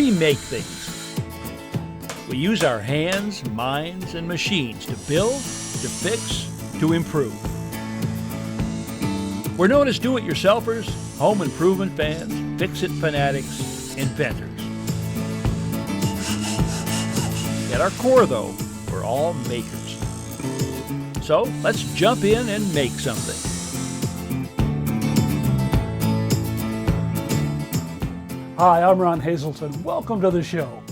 we make things. We use our hands, minds, and machines to build, to fix, to improve. We're known as do-it-yourselfers, home improvement fans, fix-it fanatics, inventors. At our core, though, we're all makers. So let's jump in and make something. Hi, I'm Ron Hazelton. Welcome to the show.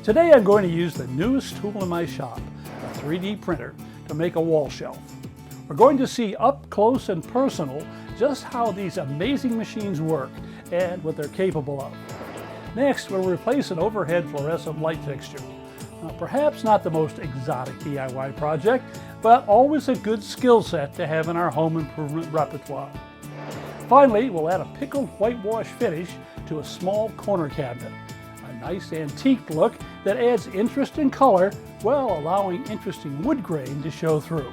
Today I'm going to use the newest tool in my shop, a 3D printer, to make a wall shelf. We're going to see up close and personal just how these amazing machines work and what they're capable of. Next, we'll replace an overhead fluorescent light fixture. Perhaps not the most exotic DIY project, but always a good skill set to have in our home improvement repertoire. Finally, we'll add a pickled whitewash finish to a small corner cabinet. A nice antique look that adds interest and color while allowing interesting wood grain to show through.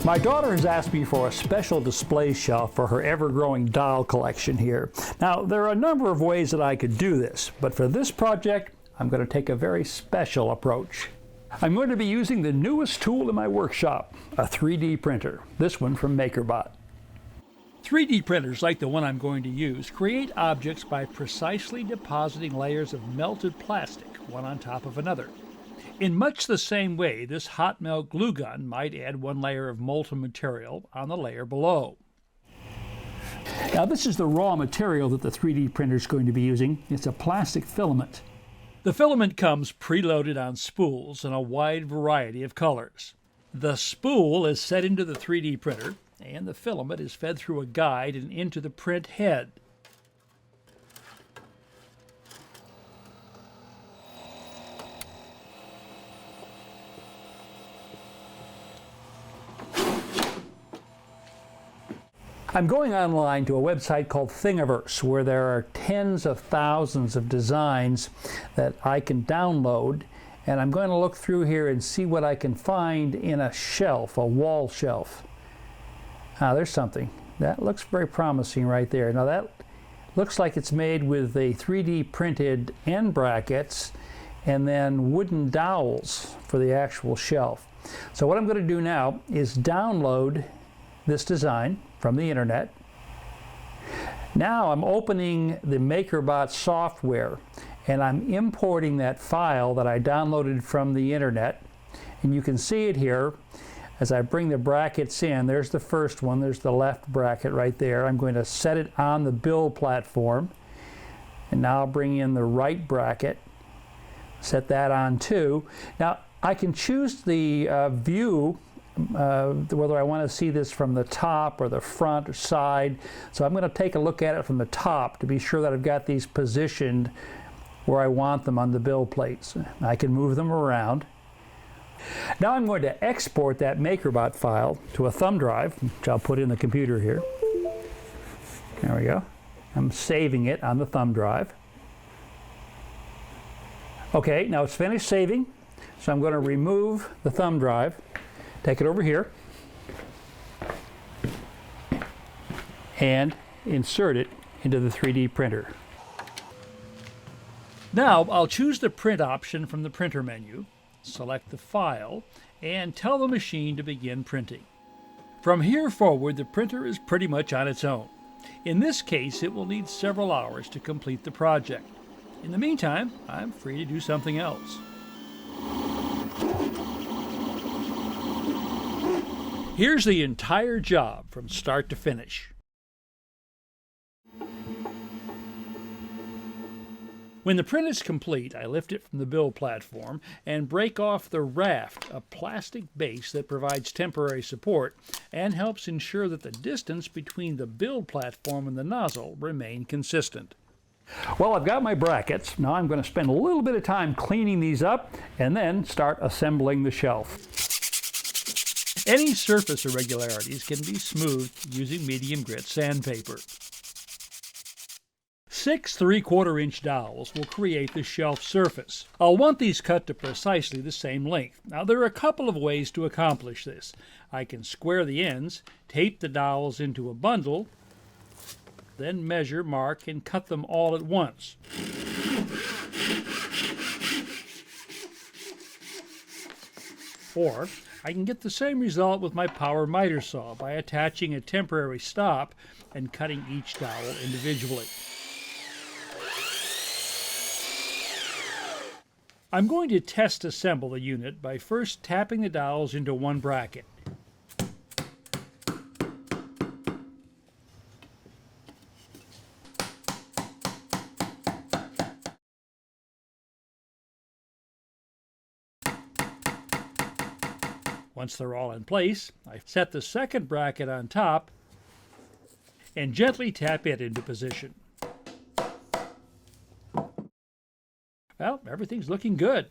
My daughter has asked me for a special display shelf for her ever-growing doll collection here. Now, there are a number of ways that I could do this, but for this project, I'm going to take a very special approach. I'm going to be using the newest tool in my workshop, a 3D printer, this one from MakerBot. 3D printers like the one I'm going to use create objects by precisely depositing layers of melted plastic, one on top of another. In much the same way, this hot melt glue gun might add one layer of molten material on the layer below. Now, this is the raw material that the 3D printer is going to be using. It's a plastic filament. The filament comes preloaded on spools in a wide variety of colors. The spool is set into the 3D printer, and the filament is fed through a guide and into the print head. I'm going online to a website called Thingiverse, where there are tens of thousands of designs that I can download, and I'm going to look through here and see what I can find in a shelf, a wall shelf. There's something. That looks very promising right there. Now that looks like it's made with the 3D printed end brackets and then wooden dowels for the actual shelf. So what I'm going to do now is download this design from the internet. Now I'm opening the MakerBot software and I'm importing that file that I downloaded from the internet, and you can see it here as I bring the brackets in. There's the first one, there's the left bracket right there. I'm going to set it on the build platform, and now I'll bring in the right bracket, set that on too. Now I can choose the view, whether I want to see this from the top or the front or side. So I'm going to take a look at it from the top to be sure that I've got these positioned where I want them on the build plates. I can move them around. Now I'm going to export that MakerBot file to a thumb drive, which I'll put in the computer here. There we go. I'm saving it on the thumb drive. Okay, now it's finished saving, so I'm going to remove the thumb drive. Take it over here and insert it into the 3D printer. Now I'll choose the print option from the printer menu, select the file, and tell the machine to begin printing. From here forward, the printer is pretty much on its own. In this case, it will need several hours to complete the project. In the meantime, I'm free to do something else. Here's the entire job from start to finish. When the print is complete, I lift it from the build platform and break off the raft, a plastic base that provides temporary support and helps ensure that the distance between the build platform and the nozzle remain consistent. Well, I've got my brackets. Now I'm going to spend a little bit of time cleaning these up and then start assembling the shelf. Any surface irregularities can be smoothed using medium grit sandpaper. 6 3/4-inch dowels will create the shelf surface. I'll want these cut to precisely the same length. Now there are a couple of ways to accomplish this. I can square the ends, tape the dowels into a bundle, then measure, mark, and cut them all at once. Or I can get the same result with my power miter saw by attaching a temporary stop and cutting each dowel individually. I'm going to test assemble the unit by first tapping the dowels into one bracket. Once they're all in place, I set the second bracket on top and gently tap it into position. Well, everything's looking good.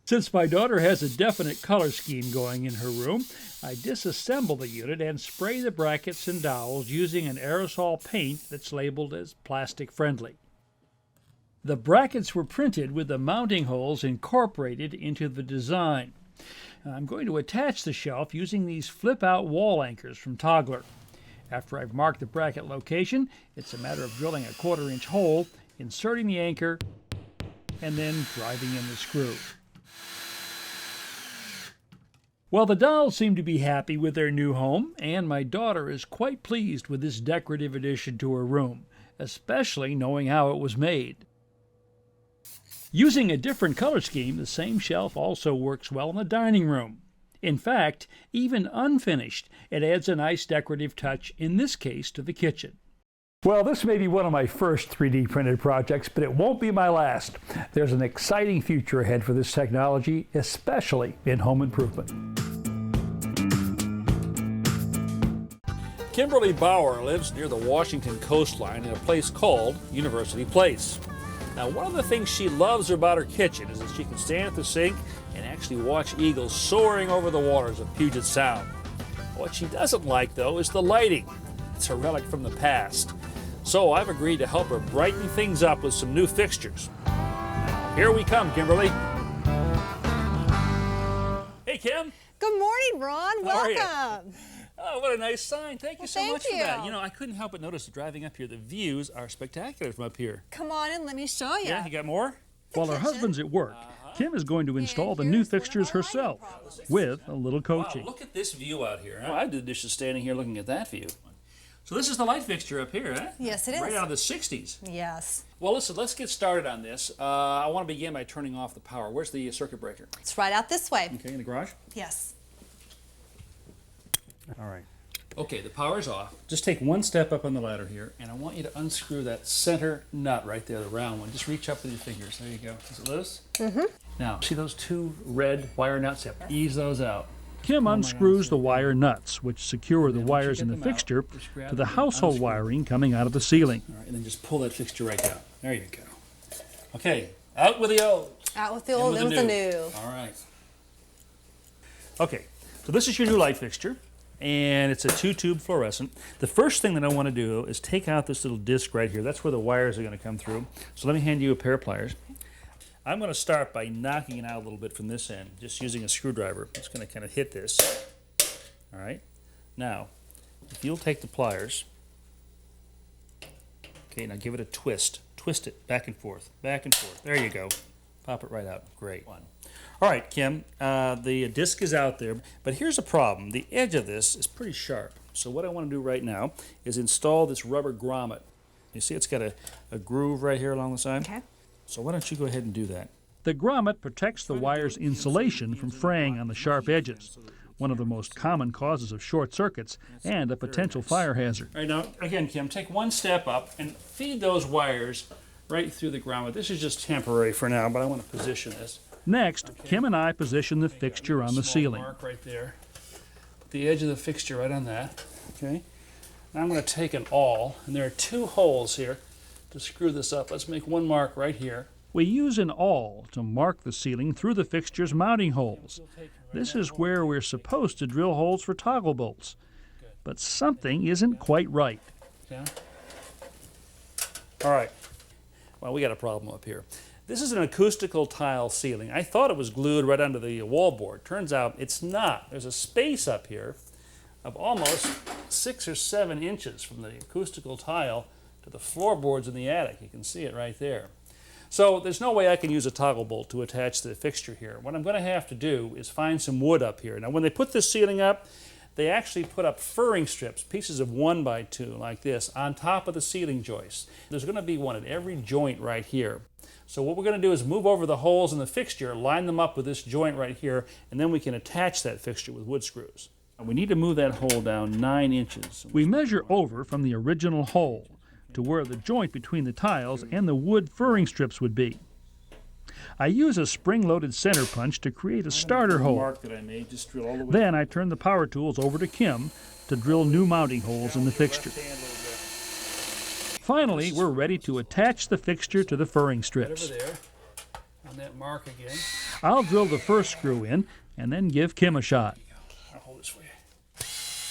Since my daughter has a definite color scheme going in her room, I disassemble the unit and spray the brackets and dowels using an aerosol paint that's labeled as plastic friendly. The brackets were printed with the mounting holes incorporated into the design. I'm going to attach the shelf using these flip-out wall anchors from Toggler. After I've marked the bracket location, it's a matter of drilling a 1/4-inch hole, inserting the anchor, and then driving in the screw. Well, the dolls seem to be happy with their new home, and my daughter is quite pleased with this decorative addition to her room, especially knowing how it was made. Using a different color scheme, the same shelf also works well in the dining room. In fact, even unfinished, it adds a nice decorative touch, in this case, to the kitchen. Well, this may be one of my first 3D printed projects, but it won't be my last. There's an exciting future ahead for this technology, especially in home improvement. Kimberly Bauer lives near the Washington coastline in a place called University Place. Now, one of the things she loves about her kitchen is that she can stand at the sink and actually watch eagles soaring over the waters of Puget Sound. What she doesn't like, though, is the lighting. It's a relic from the past. So I've agreed to help her brighten things up with some new fixtures. Here we come, Kimberly. Hey, Kim. Good morning, Ron. How are you? Welcome. Oh, what a nice sign. Thank you so much for that. you. You know, I couldn't help but notice driving up here, the views are spectacular from up here. Come on and let me show you. Yeah, you got more? While her husband's at work, Kim is going to install the new fixtures herself with a little coaching. Wow, look at this view out here. Huh? I did this just standing here looking at that view. So this is the light fixture up here, huh? Yes, it is. Right out of the 60s. Yes. Well, listen, let's get started on this. I want to begin by turning off the power. Where's the circuit breaker? It's right out this way. Okay, in the garage? Yes. All right. Okay, the power's off. Just take one step up on the ladder here, and I want you to unscrew that center nut right there, the round one. Just reach up with your fingers. There you go. Is it loose? Mm-hmm. Now, see those two red wire nuts? Yep. Ease those out. Kim unscrews the wire nuts, which secure the wires in the fixture to the household wiring coming out of the ceiling. All right, and then just pull that fixture right down. There you go. Okay, out with the old. Out with the old, in with the new. All right. Okay, so this is your new light fixture, and it's a 2-tube fluorescent. The first thing that I want to do is take out this little disc right here. That's where the wires are going to come through. So let me hand you a pair of pliers. I'm going to start by knocking it out a little bit from this end, just using a screwdriver. I'm just going to kind of hit this. All right. Now, if you'll take the pliers, okay, now give it a twist. Twist it back and forth, back and forth. There you go. Pop it right out. Great. All right, Kim, the disc is out there, but here's a problem. The edge of this is pretty sharp. So what I want to do right now is install this rubber grommet. You see it's got a groove right here along the side? Okay. So why don't you go ahead and do that? The grommet protects the wire's insulation from fraying on the sharp edges, one of the most common causes of short circuits and a potential fire hazard. All right, now, again, Kim, take one step up and feed those wires right through the grommet. This is just temporary for now, but I want to position this. Next, Kim and I position the fixture on the ceiling. Mark right there. Put the edge of the fixture right on that. Okay. Now I'm going to take an awl, and there are 2 holes here to screw this up. Let's make one mark right here. We use an awl to mark the ceiling through the fixture's mounting holes. This is where we're supposed to drill holes for toggle bolts. But something isn't quite right. Yeah. All right. Well, we got a problem up here. This is an acoustical tile ceiling. I thought it was glued right onto the wall board. Turns out it's not. There's a space up here of almost 6 or 7 inches from the acoustical tile to the floorboards in the attic. You can see it right there. So there's no way I can use a toggle bolt to attach the fixture here. What I'm going to have to do is find some wood up here. Now when they put this ceiling up, they actually put up furring strips, pieces of 1 by 2 like this, on top of the ceiling joists. There's going to be one at every joint right here. So what we're going to do is move over the holes in the fixture, line them up with this joint right here, and then we can attach that fixture with wood screws. We need to move that hole down 9 inches. We measure over from the original hole to where the joint between the tiles and the wood furring strips would be. I use a spring-loaded center punch to create a starter hole. Mark that I made, just drill all the way. Then I turn the power tools over to Kim to drill new mounting holes in the fixture. Finally, we're ready to attach the fixture to the furring strips. Over there, on that mark again. I'll drill the first screw in and then give Kim a shot. I'll hold this for you.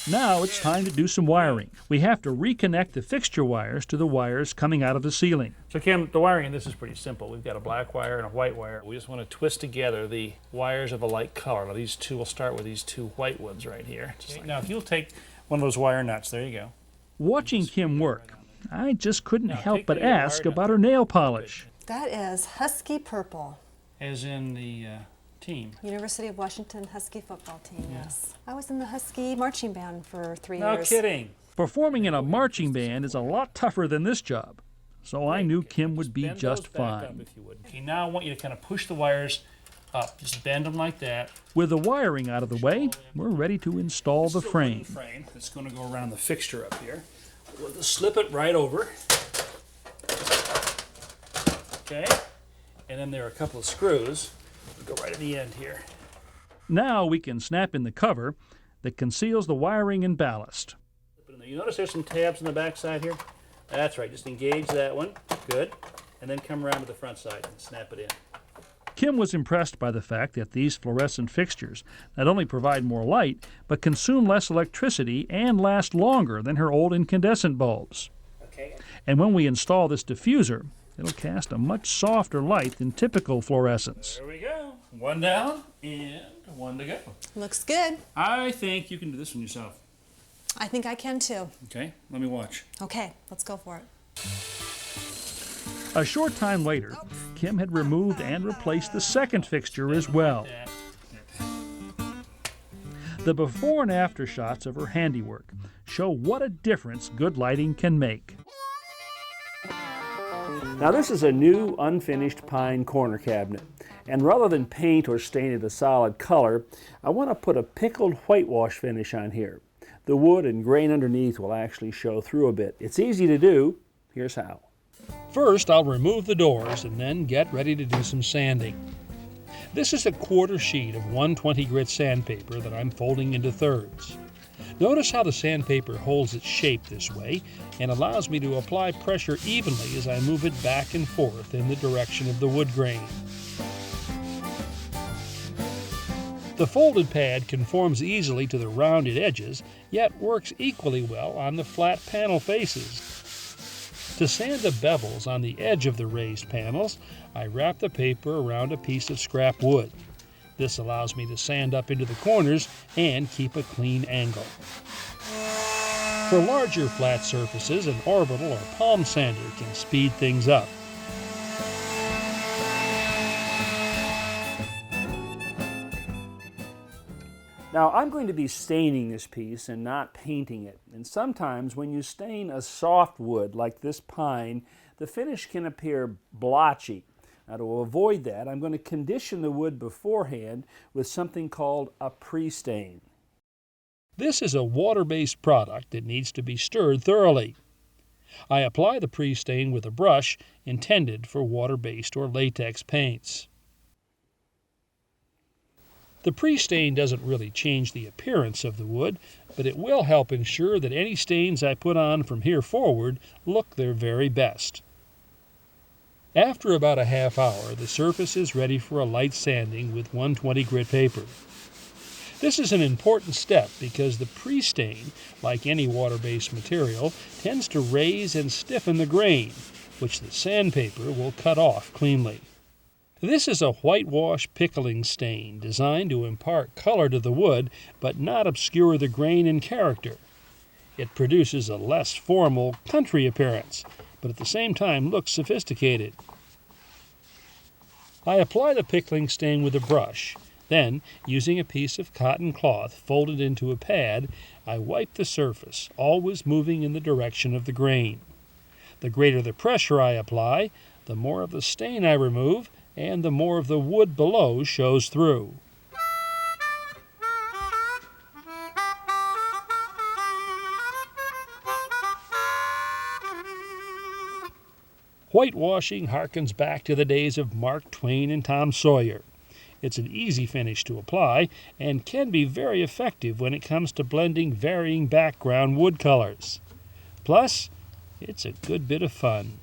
Now it's time to do some wiring. We have to reconnect the fixture wires to the wires coming out of the ceiling. So Kim, the wiring in this is pretty simple. We've got a black wire and a white wire. We just want to twist together the wires of a light color. Now these two, we'll start with these 2 white ones right here. Now if you'll take one of those wire nuts, there you go. Watching Kim work, I just couldn't help but ask about her nail polish. That is Husky Purple. As in the team. University of Washington Husky football team, yes. I was in the Husky marching band for 3 No years. kidding. Performing in a marching band is a lot tougher than this job, so I knew Kim would be Bend just those back up fine. if you would. Okay, now I want you to kind of push the wires up. Just bend them like that. With the wiring out of the way, we're ready to install the This is a wooden frame. frame that's going to go around the fixture up here. We'll just slip it right over. Okay, and then there are a couple of screws that go right at the end here. Now we can snap in the cover that conceals the wiring and ballast. You notice there's some tabs on the back side here? That's right, just engage that one. Good. And then come around to the front side and snap it in. Kim was impressed by the fact that these fluorescent fixtures not only provide more light, but consume less electricity and last longer than her old incandescent bulbs. Okay. And when we install this diffuser, it'll cast a much softer light than typical fluorescents. There we go. One down and one to go. Looks good. I think you can do this one yourself. I think I can too. Okay, let me watch. Okay, let's go for it. A short time later, Kim had removed and replaced the second fixture as well. The before and after shots of her handiwork show what a difference good lighting can make. Now this is a new unfinished pine corner cabinet, and rather than paint or stain it a solid color, I want to put a pickled whitewash finish on here. The wood and grain underneath will actually show through a bit. It's easy to do. Here's how. First, I'll remove the doors and then get ready to do some sanding. This is a quarter sheet of 120 grit sandpaper that I'm folding into thirds. Notice how the sandpaper holds its shape this way and allows me to apply pressure evenly as I move it back and forth in the direction of the wood grain. The folded pad conforms easily to the rounded edges, yet works equally well on the flat panel faces. To sand the bevels on the edge of the raised panels, I wrap the paper around a piece of scrap wood. This allows me to sand up into the corners and keep a clean angle. For larger flat surfaces, an orbital or palm sander can speed things up. Now I'm going to be staining this piece and not painting it. And sometimes when you stain a soft wood like this pine, the finish can appear blotchy. Now to avoid that, I'm going to condition the wood beforehand with something called a pre-stain. This is a water-based product that needs to be stirred thoroughly. I apply the pre-stain with a brush intended for water-based or latex paints. The pre-stain doesn't really change the appearance of the wood, but it will help ensure that any stains I put on from here forward look their very best. After about a half hour, the surface is ready for a light sanding with 120 grit paper. This is an important step because the pre-stain, like any water-based material, tends to raise and stiffen the grain, which the sandpaper will cut off cleanly. This is a whitewash pickling stain designed to impart color to the wood but not obscure the grain and character. It produces a less formal country appearance, but at the same time looks sophisticated. I apply the pickling stain with a brush. Then, using a piece of cotton cloth folded into a pad, I wipe the surface, always moving in the direction of the grain. The greater the pressure I apply, the more of the stain I remove, and the more of the wood below shows through. Whitewashing harkens back to the days of Mark Twain and Tom Sawyer. It's an easy finish to apply and can be very effective when it comes to blending varying background wood colors. Plus, it's a good bit of fun.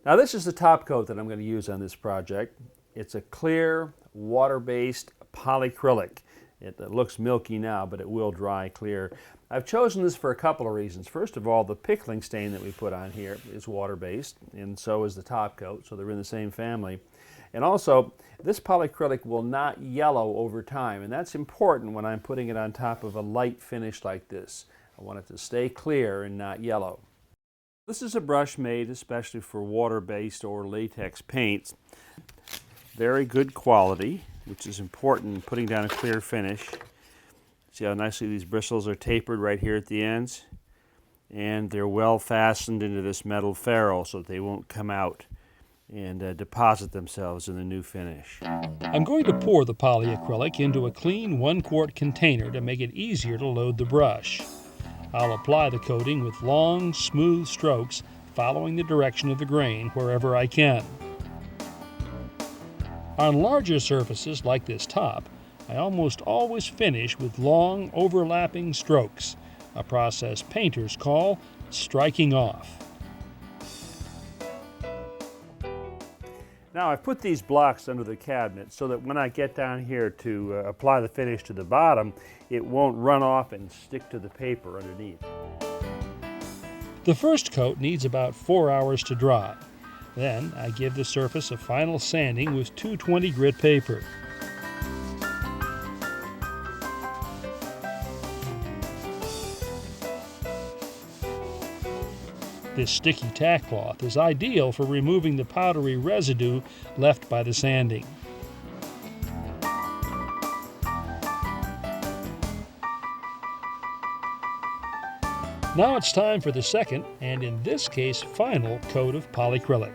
Now this is the top coat that I'm going to use on this project. It's a clear, water-based polyacrylic. It looks milky now, but it will dry clear. I've chosen this for a couple of reasons. First of all, the pickling stain that we put on here is water-based, and so is the top coat, so they're in the same family. And also, this polyacrylic will not yellow over time, and that's important when I'm putting it on top of a light finish like this. I want it to stay clear and not yellow. This is a brush made especially for water-based or latex paints. Very good quality, which is important in putting down a clear finish. See how nicely these bristles are tapered right here at the ends? And they're well fastened into this metal ferrule so that they won't come out and deposit themselves in the new finish. I'm going to pour the polyacrylic into a clean 1-quart container to make it easier to load the brush. I'll apply the coating with long, smooth strokes, following the direction of the grain wherever I can. On larger surfaces like this top, I almost always finish with long, overlapping strokes, a process painters call striking off. Now I've put these blocks under the cabinet so that when I get down here to apply the finish to the bottom, it won't run off and stick to the paper underneath. The first coat needs about 4 hours to dry. Then I give the surface a final sanding with 220 grit paper. This sticky tack cloth is ideal for removing the powdery residue left by the sanding. Now it's time for the second, and in this case final, coat of polyacrylic.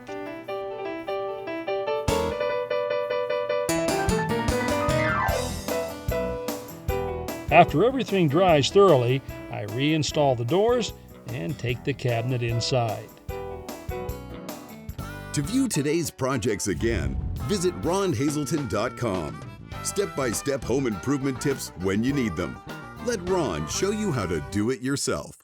After everything dries thoroughly, I reinstall the doors and take the cabinet inside. To view today's projects again, visit ronhazelton.com. Step-by-step home improvement tips when you need them. Let Ron show you how to do it yourself.